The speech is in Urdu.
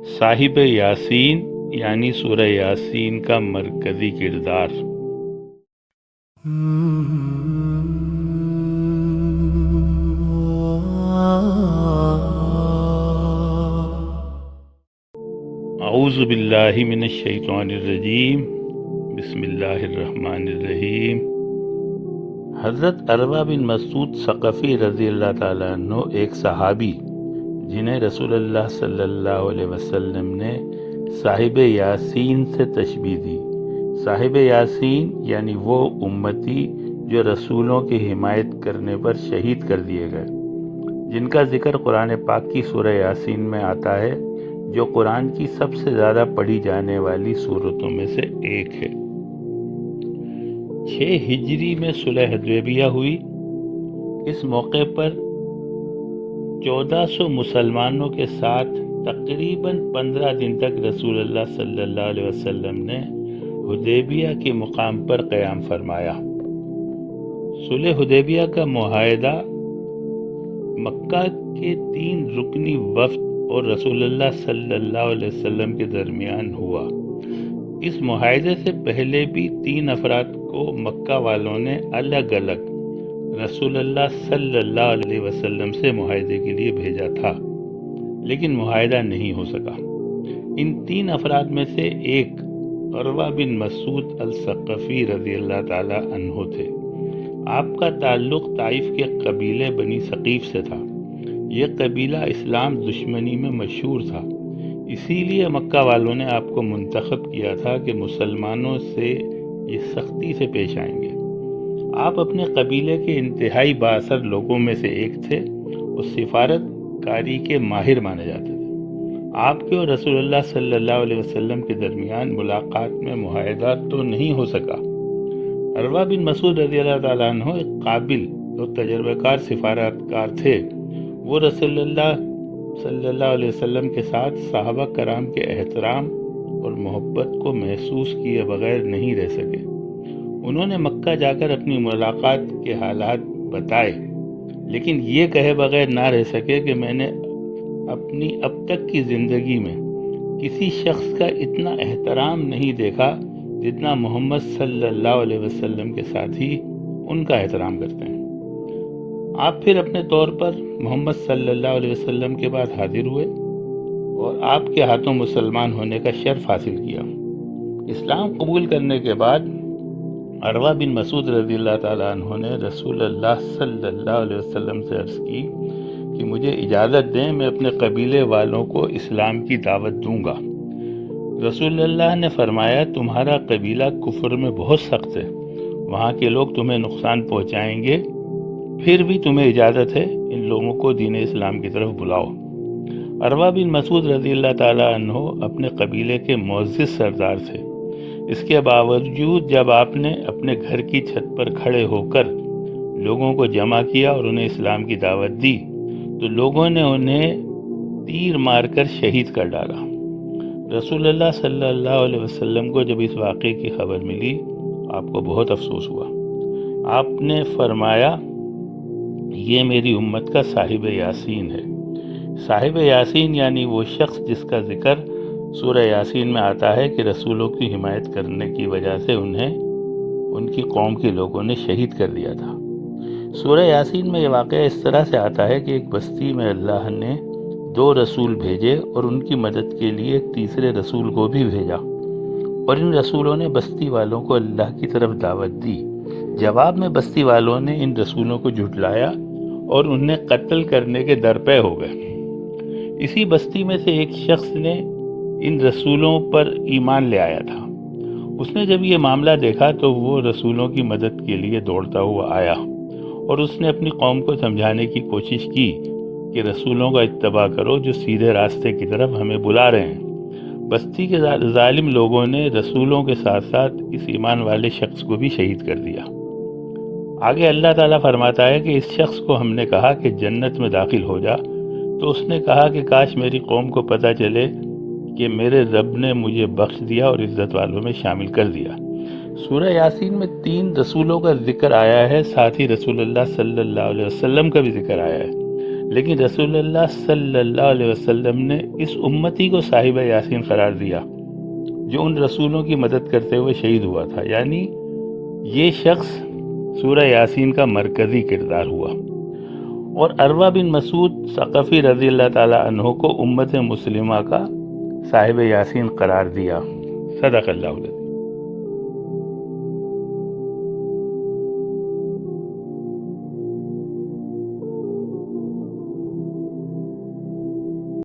صاحب یاسین یعنی سورہ یاسین کا مرکزی کردار۔ اعوذ باللہ من الشیطان الرجیم، بسم اللہ الرحمن الرحیم۔ حضرت عروہ بن مسعود ثقفی رضی اللہ تعالیٰ عنہ ایک صحابی جنہیں رسول اللہ صلی اللہ علیہ وسلم نے صاحب یاسین سے تشبیہ دی۔ صاحب یاسین یعنی وہ امتی جو رسولوں کی حمایت کرنے پر شہید کر دیے گئے، جن کا ذکر قرآن پاک کی سورہ یاسین میں آتا ہے، جو قرآن کی سب سے زیادہ پڑھی جانے والی سورتوں میں سے ایک ہے۔ 6 ہجری میں صلح حدیبیہ ہوئی۔ اس موقع پر 1400 مسلمانوں کے ساتھ تقریباً 15 دن تک رسول اللہ صلی اللہ علیہ وسلم نے حدیبیہ کے مقام پر قیام فرمایا۔ صلح حدیبیہ کا معاہدہ مکہ کے 3 رکنی وفد اور رسول اللہ صلی اللہ علیہ وسلم کے درمیان ہوا۔ اس معاہدے سے پہلے بھی 3 افراد کو مکہ والوں نے الگ الگ رسول اللہ صلی اللہ علیہ وسلم سے معاہدے کے لیے بھیجا تھا، لیکن معاہدہ نہیں ہو سکا۔ ان 3 افراد میں سے ایک عروہ بن مسعود الثقفی رضی اللہ تعالی عنہ تھے۔ آپ کا تعلق طائف کے قبیلے بنی ثقیف سے تھا۔ یہ قبیلہ اسلام دشمنی میں مشہور تھا، اسی لیے مکہ والوں نے آپ کو منتخب کیا تھا کہ مسلمانوں سے یہ سختی سے پیش آئیں گے۔ آپ اپنے قبیلے کے انتہائی بااثر لوگوں میں سے ایک تھے اور سفارت کاری کے ماہر مانے جاتے تھے۔ آپ کے اور رسول اللہ صلی اللہ علیہ وسلم کے درمیان ملاقات میں معاہدہ تو نہیں ہو سکا۔ عروہ بن مسعود رضی اللہ تعالیٰ عنہ ایک قابل اور تجربہ کار سفارتکار تھے۔ وہ رسول اللہ صلی اللہ علیہ وسلم کے ساتھ صحابہ کرام کے احترام اور محبت کو محسوس کیے بغیر نہیں رہ سکے۔ انہوں نے مکہ جا کر اپنی ملاقات کے حالات بتائے، لیکن یہ کہے بغیر نہ رہ سکے کہ میں نے اپنی اب تک کی زندگی میں کسی شخص کا اتنا احترام نہیں دیکھا جتنا محمد صلی اللہ علیہ وسلم کے ساتھی ان کا احترام کرتے ہیں۔ آپ پھر اپنے طور پر محمد صلی اللہ علیہ وسلم کے بعد حاضر ہوئے اور آپ کے ہاتھوں مسلمان ہونے کا شرف حاصل کیا۔ اسلام قبول کرنے کے بعد عروہ بن مسعود رضی اللہ تعالیٰ عنہ نے رسول اللہ صلی اللہ علیہ وسلم سے عرض کی کہ مجھے اجازت دیں، میں اپنے قبیلے والوں کو اسلام کی دعوت دوں گا۔ رسول اللہ نے فرمایا، تمہارا قبیلہ کفر میں بہت سخت ہے، وہاں کے لوگ تمہیں نقصان پہنچائیں گے، پھر بھی تمہیں اجازت ہے، ان لوگوں کو دین اسلام کی طرف بلاؤ۔ عروہ بن مسعود رضی اللہ تعالیٰ عنہ اپنے قبیلے کے معزز سردار تھے۔ اس کے باوجود جب آپ نے اپنے گھر کی چھت پر کھڑے ہو کر لوگوں کو جمع کیا اور انہیں اسلام کی دعوت دی تو لوگوں نے انہیں تیر مار کر شہید کر ڈالا۔ رسول اللہ صلی اللہ علیہ وسلم کو جب اس واقعے کی خبر ملی، آپ کو بہت افسوس ہوا۔ آپ نے فرمایا، یہ میری امت کا صاحب یاسین ہے۔ صاحب یاسین یعنی وہ شخص جس کا ذکر سورہ یاسین میں آتا ہے کہ رسولوں کی حمایت کرنے کی وجہ سے انہیں ان کی قوم کے لوگوں نے شہید کر دیا تھا۔ سورہ یاسین میں یہ واقعہ اس طرح سے آتا ہے کہ ایک بستی میں اللہ نے 2 رسول بھیجے اور ان کی مدد کے لیے ایک تیسرے رسول کو بھی بھیجا، اور ان رسولوں نے بستی والوں کو اللہ کی طرف دعوت دی۔ جواب میں بستی والوں نے ان رسولوں کو جھٹلایا اور انہیں قتل کرنے کے درپے ہو گئے۔ اسی بستی میں سے ایک شخص نے ان رسولوں پر ایمان لے آیا تھا۔ اس نے جب یہ معاملہ دیکھا تو وہ رسولوں کی مدد کے لیے دوڑتا ہوا آیا اور اس نے اپنی قوم کو سمجھانے کی کوشش کی کہ رسولوں کا اتباع کرو جو سیدھے راستے کی طرف ہمیں بلا رہے ہیں۔ بستی کے ظالم لوگوں نے رسولوں کے ساتھ ساتھ اس ایمان والے شخص کو بھی شہید کر دیا۔ آگے اللہ تعالیٰ فرماتا ہے کہ اس شخص کو ہم نے کہا کہ جنت میں داخل ہو جا تو اس نے کہا کہ کاش میری قوم کو پتہ چلے کہ میرے رب نے مجھے بخش دیا اور عزت والوں میں شامل کر دیا۔ سورہ یاسین میں 3 رسولوں کا ذکر آیا ہے، ساتھ ہی رسول اللہ صلی اللہ علیہ وسلم کا بھی ذکر آیا ہے، لیکن رسول اللہ صلی اللہ علیہ وسلم نے اس امتی کو صاحب یاسین قرار دیا جو ان رسولوں کی مدد کرتے ہوئے شہید ہوا تھا، یعنی یہ شخص سورہ یاسین کا مرکزی کردار ہوا۔ اور عروہ بن مسعود ثقفی رضی اللہ تعالیٰ عنہ کو امت مسلمہ کا صاحب یاسین قرار دیا۔ صدق اللہ علیہ۔